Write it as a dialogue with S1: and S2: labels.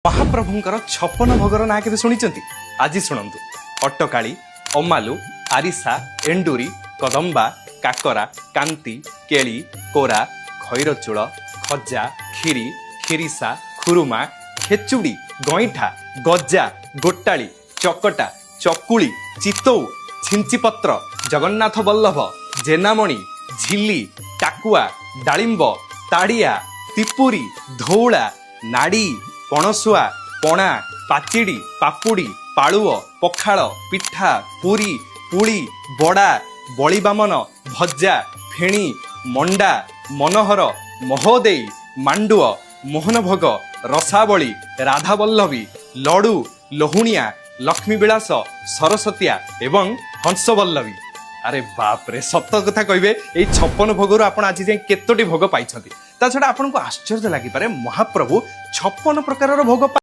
S1: महाप्रभुंकर 56 भोगर ना के शुणी आज शुणु अट्टकाली अमालु आरिसा एंडुरी कदम्बा काकरा कांति केली कोरा खैरचूल खजा खीरी खीरिसा खुरुमा खेचुड़ी गईठा गजा गोटाली चकटा चकुली चितौ छिंचीपत्र जगन्नाथ बल्लभ जेनामणि झिली टाकुआ डालिंब ताड़िया तिपुरी धौला नाड़ी पणसुआ पणा पाचिड़ी पापुड़ी पालुओ पखाड़ पिठा पूरी पुली बड़ा बड़ी बामन भजा फेणी मंडा मनोहर महोदेई मांडुओ मोहनभोग रसावली राधावल्लभी लडू लहुणिया लक्ष्मी विलास सरस्वतिया एवं हंसवल्लभी। अरे बाप रे सत कथा कहे ये 56 भोगर आप आज जाए केतोटी भोग पाई ता छड़ा आपको आश्चर्य लगिपारे महाप्रभु 56 प्रकार भोग